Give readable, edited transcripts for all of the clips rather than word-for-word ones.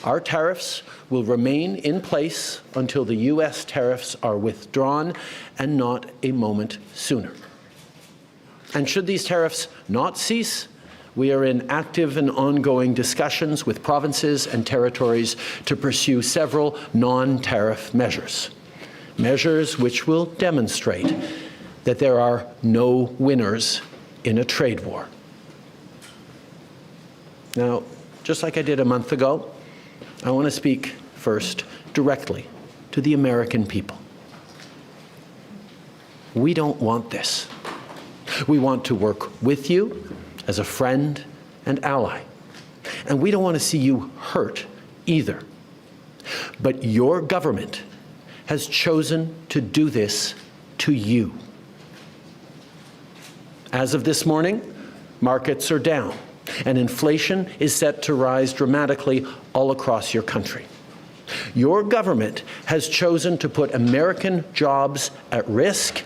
Our tariffs will remain in place until the U.S. tariffs are withdrawn, and not a moment sooner. And should these tariffs not cease, we are in active and ongoing discussions with provinces and territories to pursue several non-tariff measures, measures which will demonstrate that there are no winners in a trade war. Now, just like I did a month ago, I want to speak first directly to the American people. We don't want this. We want to work with you as a friend and ally. And we don't want to see you hurt either. But your government has chosen to do this to you. As of this morning, markets are down, and inflation is set to rise dramatically all across your country. Your government has chosen to put American jobs at risk,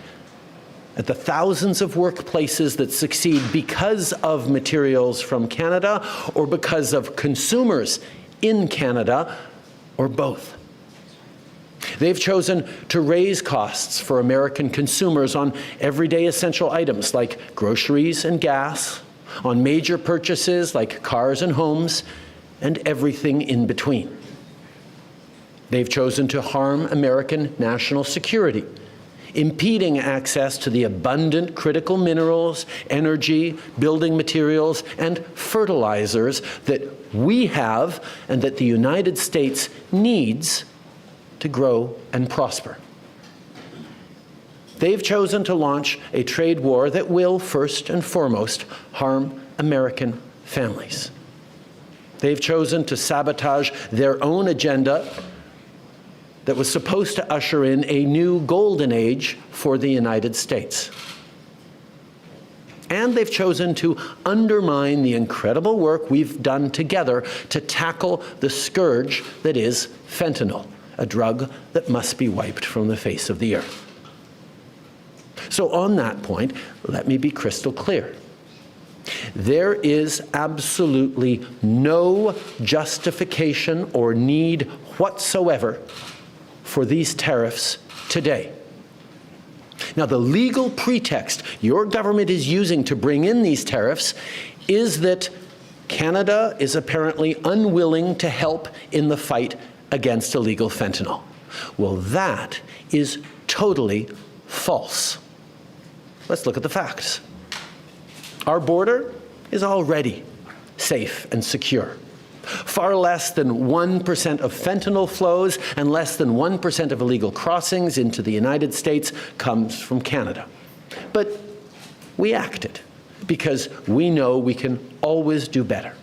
at the thousands of workplaces that succeed because of materials from Canada or because of consumers in Canada, or both. They've chosen to raise costs for American consumers on everyday essential items like groceries and gas, on major purchases like cars and homes, and everything in between. They've chosen to harm American national security, impeding access to the abundant critical minerals, energy, building materials, and fertilizers that we have and that the United States needs to grow and prosper. They've chosen to launch a trade war that will, first and foremost, harm American families. They've chosen to sabotage their own agenda that was supposed to usher in a new golden age for the United States. And they've chosen to undermine the incredible work we've done together to tackle the scourge that is fentanyl, a drug that must be wiped from the face of the earth. So on that point, let me be crystal clear. There is absolutely no justification or need whatsoever for these tariffs today. Now, the legal pretext your government is using to bring in these tariffs is that Canada is apparently unwilling to help in the fight against illegal fentanyl. Well, that is totally false. Let's look at the facts. Our border is already safe and secure. Far less than 1% of fentanyl flows and less than 1% of illegal crossings into the United States comes from Canada. But we acted because we know we can always do better.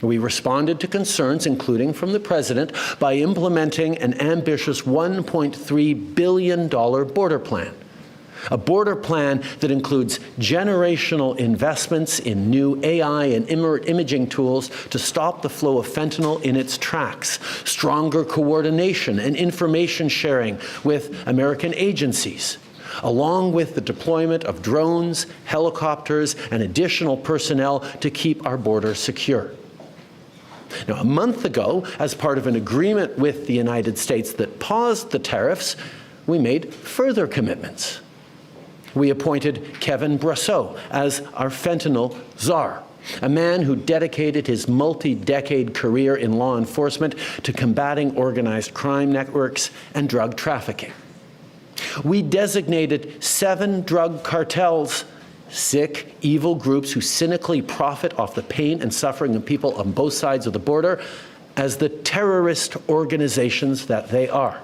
We responded to concerns, including from the President, by implementing an ambitious $1.3 billion border plan. A border plan that includes generational investments in new AI and imaging tools to stop the flow of fentanyl in its tracks, stronger coordination and information sharing with American agencies, along with the deployment of drones, helicopters, and additional personnel to keep our border secure. Now, a month ago, as part of an agreement with the United States that paused the tariffs, we made further commitments. We appointed Kevin Brosseau as our fentanyl czar, a man who dedicated his multi-decade career in law enforcement to combating organized crime networks and drug trafficking. We designated 7 drug cartels, sick, evil groups who cynically profit off the pain and suffering of people on both sides of the border, as the terrorist organizations that they are.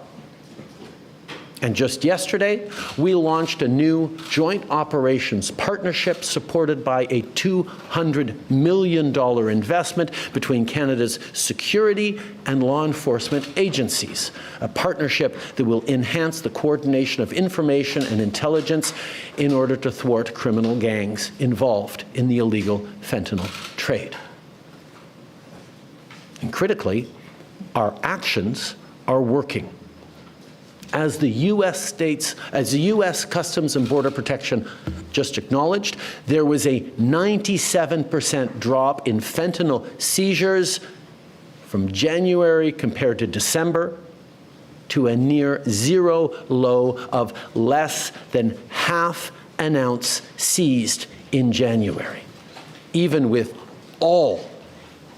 And just yesterday, we launched a new joint operations partnership supported by a $200 million investment between Canada's security and law enforcement agencies, a partnership that will enhance the coordination of information and intelligence in order to thwart criminal gangs involved in the illegal fentanyl trade. And critically, our actions are working. As the U.S. Customs and Border Protection just acknowledged, there was a 97% drop in fentanyl seizures from January compared to December to a near zero low of less than half an ounce seized in January, even with all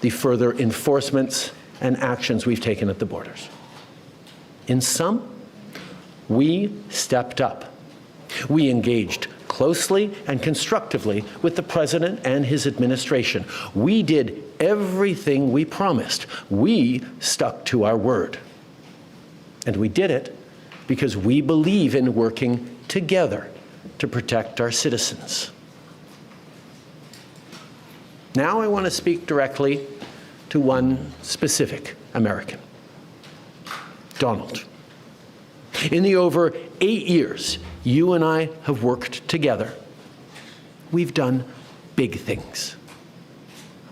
the further enforcements and actions we've taken at the borders. In sum, we stepped up. We engaged closely and constructively with the President and his administration. We did everything we promised. We stuck to our word. And we did it because we believe in working together to protect our citizens. Now I want to speak directly to one specific American, Donald. In the over 8 years you and I have worked together, we've done big things.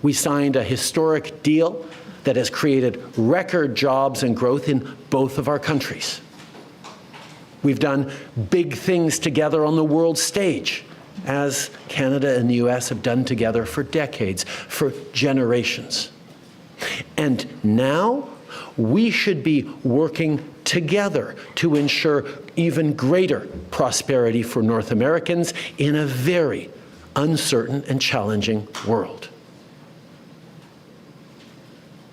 We signed a historic deal that has created record jobs and growth in both of our countries. We've done big things together on the world stage, as Canada and the U.S. have done together for decades, for generations. And now we should be working together to ensure even greater prosperity for North Americans in a very uncertain and challenging world.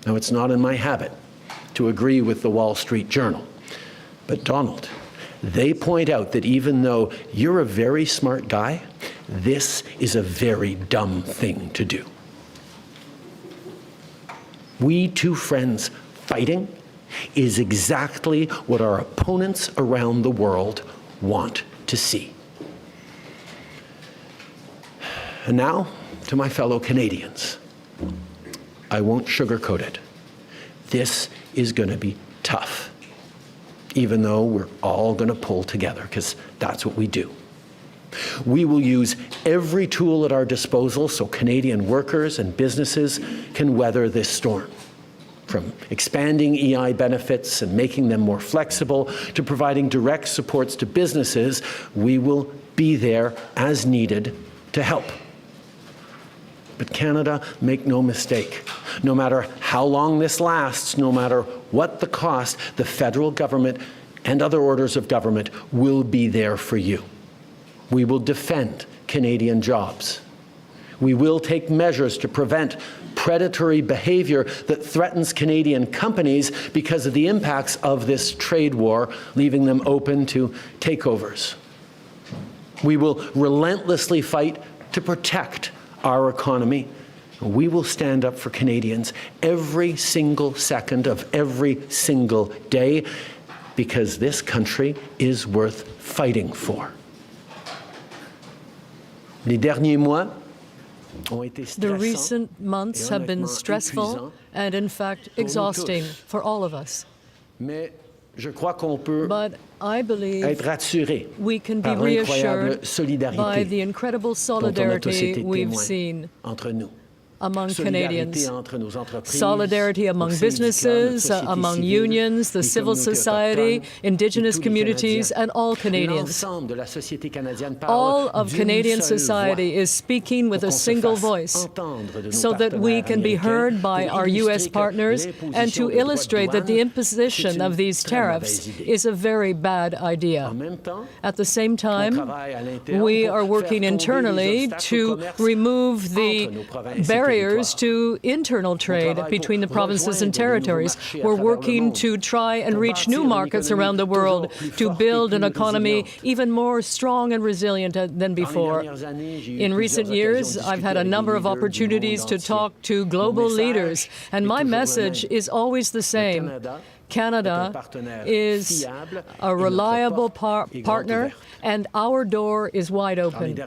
Now, it's not in my habit to agree with the Wall Street Journal, but Donald, they point out that even though you're a very smart guy, this is a very dumb thing to do. We two friends fighting is exactly what our opponents around the world want to see. And now, to my fellow Canadians, I won't sugarcoat it. This is going to be tough, even though we're all going to pull together, because that's what we do. We will use every tool at our disposal so Canadian workers and businesses can weather this storm. From expanding EI benefits and making them more flexible to providing direct supports to businesses, we will be there as needed to help. But Canada, make no mistake, no matter how long this lasts, no matter what the cost, the federal government and other orders of government will be there for you. We will defend Canadian jobs. We will take measures to prevent predatory behavior that threatens Canadian companies because of the impacts of this trade war, leaving them open to takeovers. We will relentlessly fight to protect our economy. We will stand up for Canadians every single second of every single day because this country is worth fighting for. Les derniers mois The recent months have been stressful and, in fact, exhausting for all of us. But I believe we can be reassured by the incredible solidarity we've seen among Canadians. Solidarity among businesses, among unions, the civil society, Indigenous communities, and all Canadians. All of Canadian society is speaking with a single voice so that we can be heard by our U.S. partners and to illustrate that the imposition of these tariffs is a very bad idea. At the same time, we are working internally to remove the barriers to internal trade between the provinces and territories. We're working to try and reach new markets around the world, to build an economy even more strong and resilient than before. In recent years, I've had a number of opportunities to talk to global leaders, and my message is always the same. Canada is a reliable partner, and our door is wide open.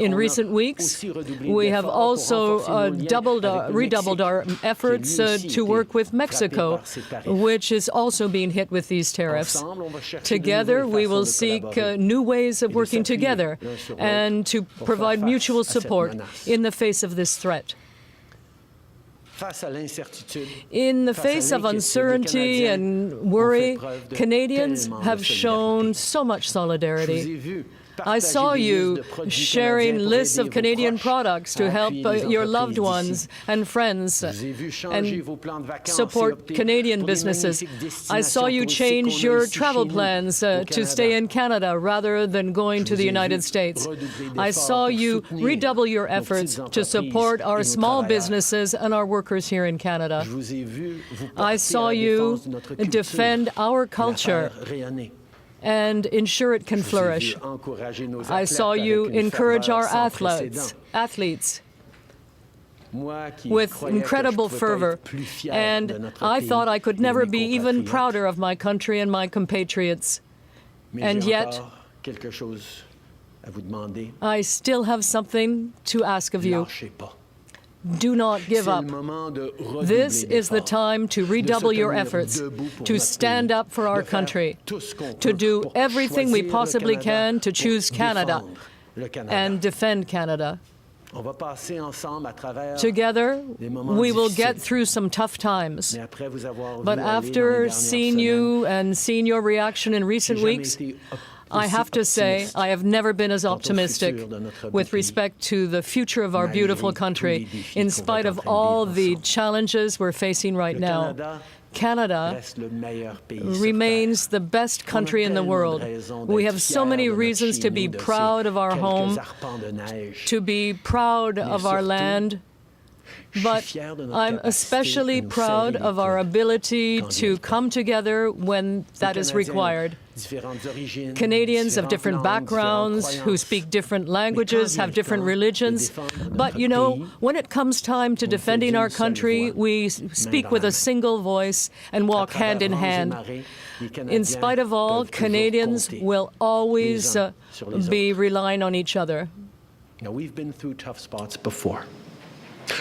In recent weeks, we have also redoubled our efforts to work with Mexico, which is also being hit with these tariffs. Together, we will seek new ways of working together and to provide mutual support in the face of this threat. In the face of uncertainty and worry, Canadians have shown so much solidarity. I saw you sharing lists of Canadian products to help your loved ones and friends and support Canadian businesses. I saw you change your travel plans to stay in Canada rather than going to the United States. I saw you redouble your efforts to support our small businesses and our workers here in Canada. I saw you defend our culture and ensure it can flourish. I saw you encourage our athletes with incredible fervor, and I thought I could never be even prouder of my country and my compatriots. And yet, I still have something to ask of you. Do not give up. This is the time to redouble your efforts, to stand up for our country, to do everything we possibly can to choose Canada and defend Canada. Together, we will get through some tough times. But after seeing you and seeing your reaction in recent weeks, I have to say, I have never been as optimistic with respect to the future of our beautiful country, in spite of all the challenges we're facing right now. Canada remains the best country in the world. We have so many reasons to be proud of our home, to be proud of our land, but I'm especially proud of our ability to come together when that is required. Canadians of different backgrounds, who speak different languages, have different religions. But, you know, when it comes time to defending our country, we speak with a single voice and walk hand in hand. In spite of all, Canadians will always be relying on each other. Now, we've been through tough spots before.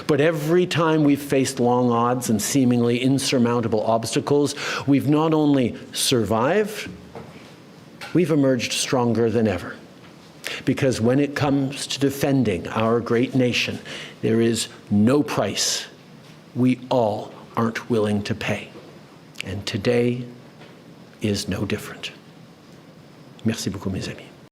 But every time we've faced long odds and seemingly insurmountable obstacles, we've not only survived, we've emerged stronger than ever. Because when it comes to defending our great nation, there is no price we all aren't willing to pay. And today is no different. Merci beaucoup, mes amis.